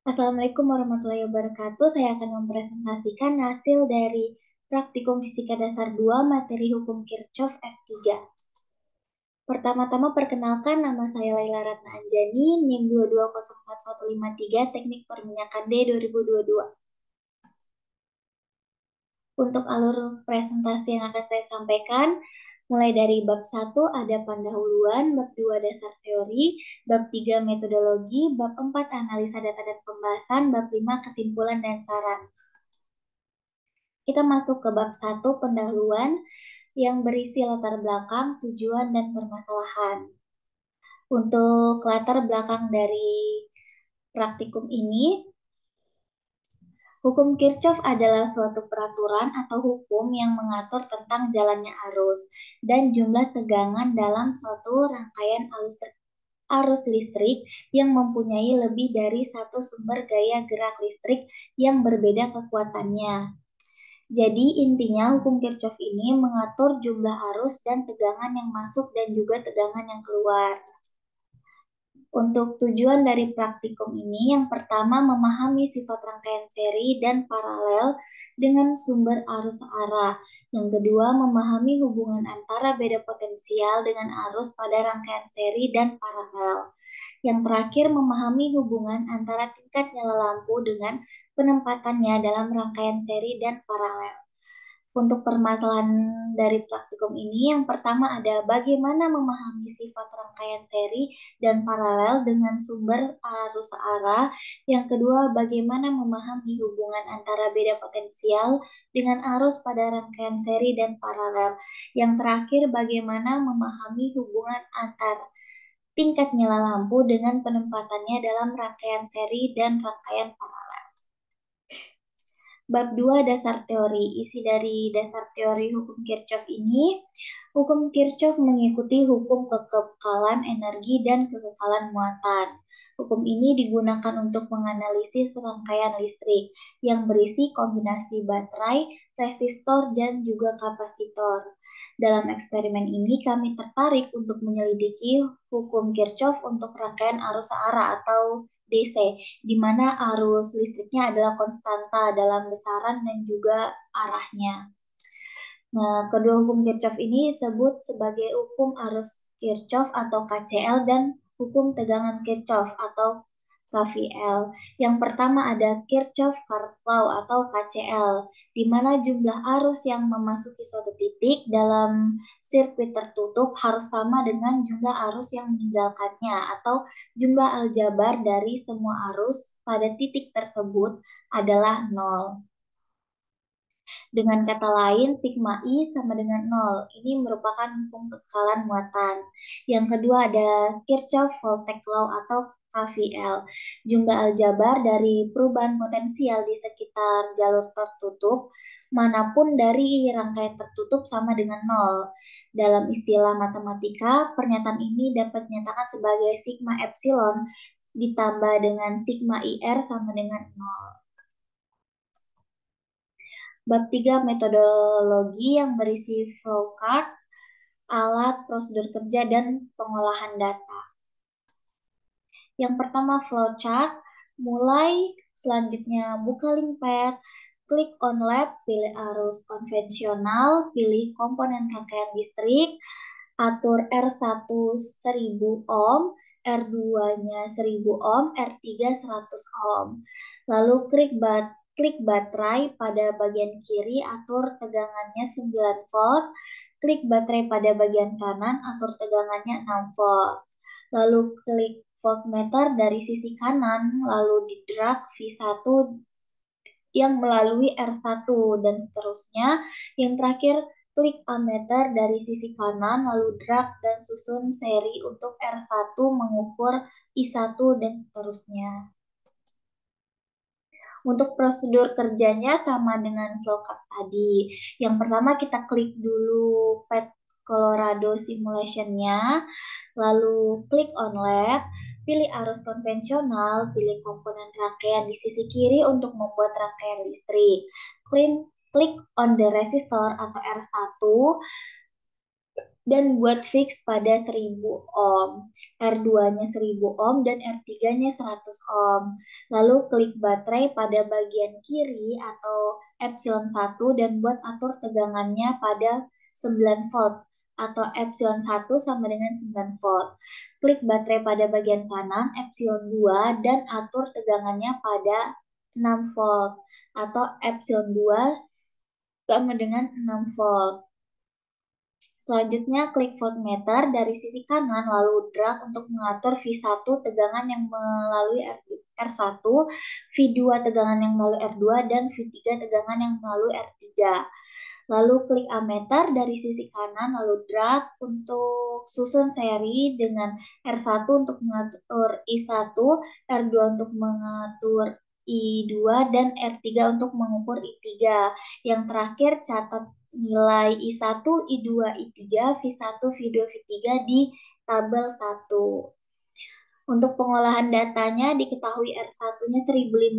Assalamualaikum warahmatullahi wabarakatuh. Saya akan mempresentasikan hasil dari Praktikum Fisika Dasar 2 materi Hukum Kirchhoff F3. Pertama-tama perkenalkan, nama saya Laila Ratna Anjani, NIM 2201153, Teknik Perminyakan D 2022. Untuk alur presentasi yang akan saya sampaikan, mulai dari bab 1 ada pendahuluan, bab 2 dasar teori, bab 3 metodologi, bab 4 analisa data dan pembahasan, bab 5 kesimpulan dan saran. Kita masuk ke bab 1 pendahuluan yang berisi latar belakang, tujuan, dan permasalahan. Untuk latar belakang dari praktikum ini, hukum Kirchhoff adalah suatu peraturan atau hukum yang mengatur tentang jalannya arus dan jumlah tegangan dalam suatu rangkaian arus listrik yang mempunyai lebih dari satu sumber gaya gerak listrik yang berbeda kekuatannya. Jadi intinya hukum Kirchhoff ini mengatur jumlah arus dan tegangan yang masuk dan juga tegangan yang keluar. Untuk tujuan dari praktikum ini, yang pertama memahami sifat rangkaian seri dan paralel dengan sumber arus searah. Yang kedua, memahami hubungan antara beda potensial dengan arus pada rangkaian seri dan paralel. Yang terakhir, memahami hubungan antara tingkat nyala lampu dengan penempatannya dalam rangkaian seri dan paralel. Untuk permasalahan dari praktikum ini, yang pertama ada bagaimana memahami sifat rangkaian seri dan paralel dengan sumber arus searah. Yang kedua, bagaimana memahami hubungan antara beda potensial dengan arus pada rangkaian seri dan paralel. Yang terakhir, bagaimana memahami hubungan antara tingkat nyala lampu dengan penempatannya dalam rangkaian seri dan rangkaian paralel. Bab 2 dasar teori. Isi dari dasar teori hukum Kirchhoff ini, hukum Kirchhoff mengikuti hukum kekekalan energi dan kekekalan muatan. Hukum ini digunakan untuk menganalisis rangkaian listrik yang berisi kombinasi baterai, resistor, dan juga kapasitor. Dalam eksperimen ini kami tertarik untuk menyelidiki hukum Kirchhoff untuk rangkaian arus searah atau DC, di mana arus listriknya adalah konstanta dalam besaran dan juga arahnya. Nah, kedua hukum Kirchhoff ini disebut sebagai hukum arus Kirchhoff atau KCL dan hukum tegangan Kirchhoff atau KVL. Yang pertama ada Kirchhoff Current Law atau KCL, di mana jumlah arus yang memasuki suatu titik dalam sirkuit tertutup harus sama dengan jumlah arus yang meninggalkannya atau jumlah aljabar dari semua arus pada titik tersebut adalah 0. Dengan kata lain, sigma I sama dengan 0. Ini merupakan hukum kekekalan muatan. Yang kedua ada Kirchhoff-Voltage Law atau KVL. Jumlah aljabar dari perubahan potensial di sekitar jalur tertutup manapun dari rangkaian tertutup sama dengan 0. Dalam istilah matematika, pernyataan ini dapat dinyatakan sebagai sigma epsilon ditambah dengan sigma IR sama dengan 0. Bab 3 metodologi yang berisi flowchart, alat, prosedur kerja, dan pengolahan data. Yang pertama flowchart, mulai selanjutnya buka link pad, klik on lab, pilih arus konvensional, pilih komponen rangkaian listrik, atur R1 1000 ohm, R2-nya 1000 ohm, R3 100 ohm. Lalu klik baterai pada bagian kiri, atur tegangannya 9 volt. Klik baterai pada bagian kanan, atur tegangannya 6 volt. Lalu klik voltmeter dari sisi kanan, lalu di drag V1 yang melalui R1 dan seterusnya. Yang terakhir, klik ammeter dari sisi kanan, lalu drag dan susun seri untuk R1 mengukur I1 dan seterusnya. Untuk prosedur kerjanya sama dengan flowchart tadi. Yang pertama kita klik dulu pad Colorado simulation-nya, lalu klik on lab, pilih arus konvensional, pilih komponen rangkaian di sisi kiri untuk membuat rangkaian listrik. Klik on the resistor atau R1, dan buat fix pada 1000 ohm. R2-nya 1000 ohm dan R3-nya 100 ohm. Lalu klik baterai pada bagian kiri atau epsilon 1 dan buat atur tegangannya pada 9 volt atau epsilon 1 sama dengan 9 volt. Klik baterai pada bagian kanan epsilon 2 dan atur tegangannya pada 6 volt atau epsilon 2 sama dengan 6 volt. Selanjutnya, klik voltmeter dari sisi kanan lalu drag untuk mengatur V1 tegangan yang melalui R1, V2 tegangan yang melalui R2, dan V3 tegangan yang melalui R3. Lalu klik ammeter dari sisi kanan lalu drag untuk susun seri dengan R1 untuk mengatur I1, R2 untuk mengatur I2, dan R3 untuk mengukur I3. Yang terakhir catat nilai I1, I2, I3, V1, V2, V3 di tabel 1. Untuk pengolahan datanya diketahui R1-nya 1500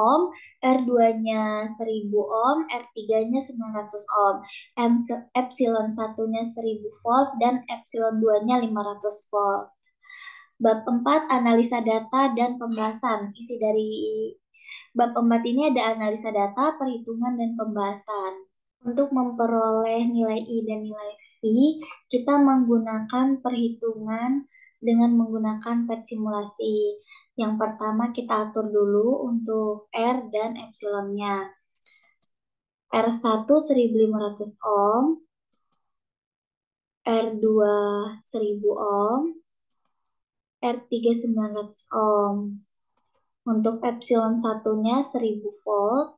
ohm, R2-nya 1000 ohm, R3-nya 900 ohm, epsilon 1-nya 1000 volt, dan epsilon 2-nya 500 volt. Bab 4, analisa data dan pembahasan. Isi dari bab 4 ini ada analisa data, perhitungan, dan pembahasan. Untuk memperoleh nilai I dan nilai V, kita menggunakan perhitungan dengan menggunakan pet simulasi. Yang pertama kita atur dulu untuk R dan epsilonnya. R1 1500 ohm, R2 1000 ohm, R3 900 ohm. Untuk epsilon 1-nya 1000 volt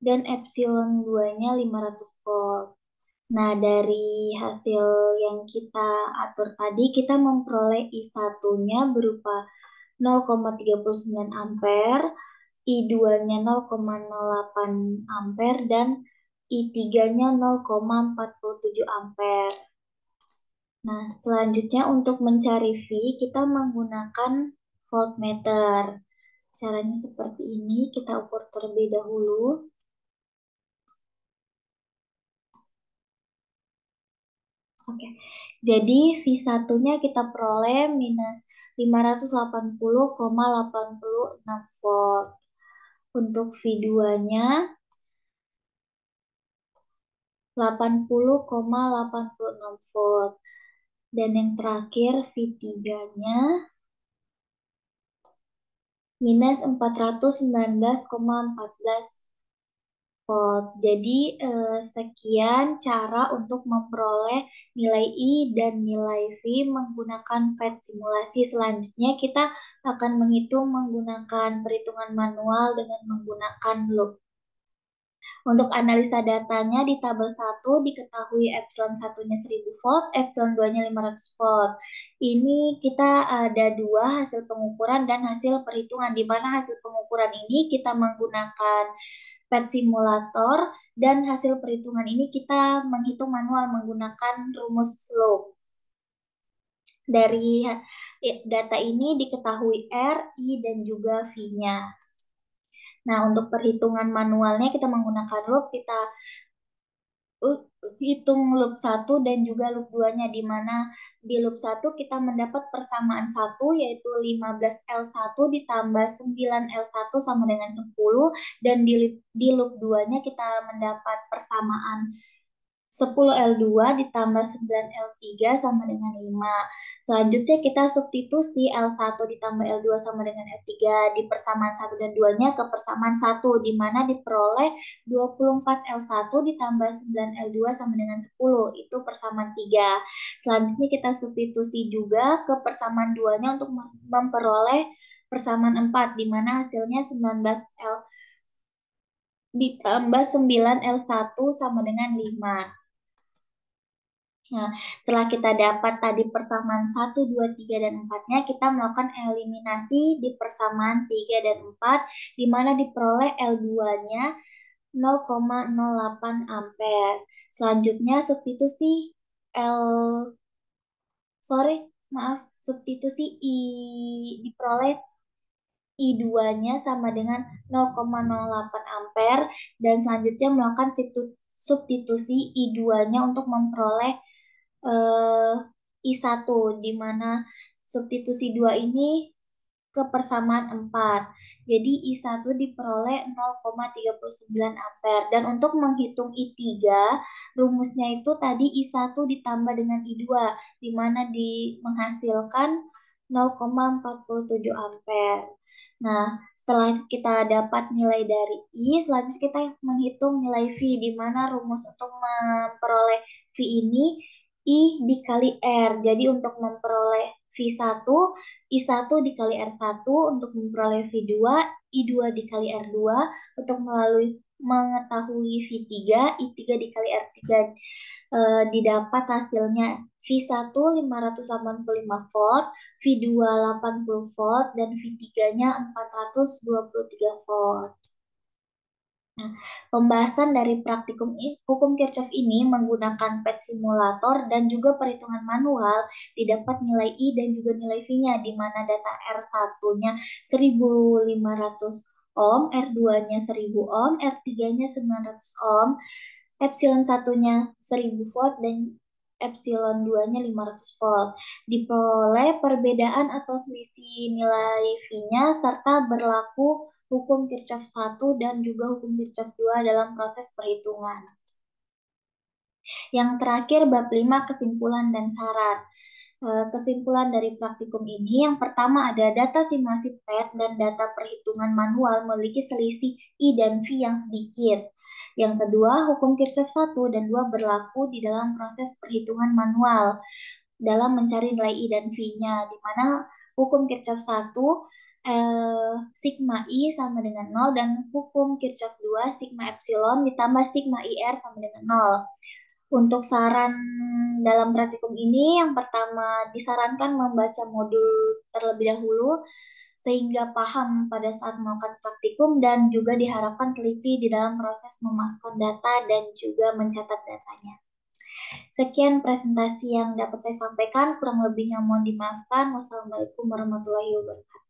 dan epsilon 2-nya 500 volt. Nah, dari hasil yang kita atur tadi, kita memperoleh I1-nya berupa 0,39 ampere, I2-nya 0,08 ampere, dan I3-nya 0,47 ampere. Nah, selanjutnya untuk mencari V, kita menggunakan voltmeter. Caranya seperti ini, kita ukur terlebih dahulu. Oke, jadi V1-nya kita peroleh minus 580,86 volt. Untuk V2-nya 80,86 volt. Dan yang terakhir V3-nya minus 419,14 volt. Jadi sekian cara untuk memperoleh nilai I dan nilai V menggunakan PET simulasi. Selanjutnya kita akan menghitung menggunakan perhitungan manual dengan menggunakan loop. Untuk analisa datanya di tabel 1 diketahui epsilon 1-nya 1000 volt, epsilon 2-nya 500 volt. Ini kita ada dua hasil pengukuran dan hasil perhitungan, di mana hasil pengukuran ini kita menggunakan PET simulator dan hasil perhitungan ini kita menghitung manual menggunakan rumus loop. Dari data ini diketahui R, I, dan juga V-nya. Nah, untuk perhitungan manualnya kita menggunakan loop, kita hitung loop 1 dan juga loop 2-nya, di mana di loop 1 kita mendapat persamaan 1 yaitu 15L1 ditambah 9L1 sama dengan 10, dan di loop 2-nya kita mendapat persamaan 10L2 ditambah 9L3 sama dengan 5. Selanjutnya kita substitusi L1 ditambah L2 sama dengan L3 di persamaan 1 dan 2-nya ke persamaan 1, di mana diperoleh 24L1 ditambah 9L2 sama dengan 10, itu persamaan 3. Selanjutnya kita substitusi juga ke persamaan 2-nya untuk memperoleh persamaan 4, di mana hasilnya 19L ditambah 9L1 sama dengan 5. Nah, setelah kita dapat tadi persamaan 1, 2, 3, dan 4-nya, kita melakukan eliminasi di persamaan 3 dan 4, di mana diperoleh L2-nya 0,08 ampere. Selanjutnya substitusi substitusi diperoleh I2-nya sama dengan 0,08 ampere, dan selanjutnya melakukan substitusi I2-nya untuk memperoleh eh, I1, di mana substitusi 2 ini ke persamaan 4. Jadi I1 diperoleh 0,39 ampere. Dan untuk menghitung I3, rumusnya itu tadi I1 ditambah dengan I2, di mana menghasilkan 0,47 ampere. Nah, setelah kita dapat nilai dari I, selanjutnya kita menghitung nilai V, di mana rumus untuk memperoleh V ini I dikali R. Jadi untuk memperoleh V1, I1 dikali R1, untuk memperoleh V2, I2 dikali R2, untuk mengetahui V3, I3 dikali R3. Didapat hasilnya V1 585 volt, V2 80 volt, dan V3-nya 423 volt. Nah, pembahasan dari praktikum hukum Kirchhoff ini menggunakan PET simulator dan juga perhitungan manual didapat nilai I dan juga nilai V-nya, di mana data R1-nya 1500 ohm, R2-nya 1000 ohm, R3-nya 900 ohm, epsilon 1-nya 1000 volt, dan epsilon 2-nya 500 volt. Diperoleh perbedaan atau selisih nilai V-nya serta berlaku hukum Kirchhoff 1 dan juga hukum Kirchhoff 2 dalam proses perhitungan. Yang terakhir, bab 5, kesimpulan dan syarat. Kesimpulan dari praktikum ini, yang pertama ada data simulasi PET dan data perhitungan manual memiliki selisih I dan V yang sedikit. Yang kedua, hukum Kirchhoff 1 dan 2 berlaku di dalam proses perhitungan manual dalam mencari nilai I dan V-nya, di mana hukum Kirchhoff 1 sigma I sama dengan 0, dan hukum Kirchhoff 2 sigma epsilon ditambah sigma IR sama dengan 0. Untuk saran dalam praktikum ini, yang pertama disarankan membaca modul terlebih dahulu sehingga paham pada saat melakukan praktikum, dan juga diharapkan teliti di dalam proses memasukkan data dan juga mencatat datanya. Sekian presentasi yang dapat saya sampaikan, kurang lebihnya mohon dimaafkan. Wassalamualaikum warahmatullahi wabarakatuh.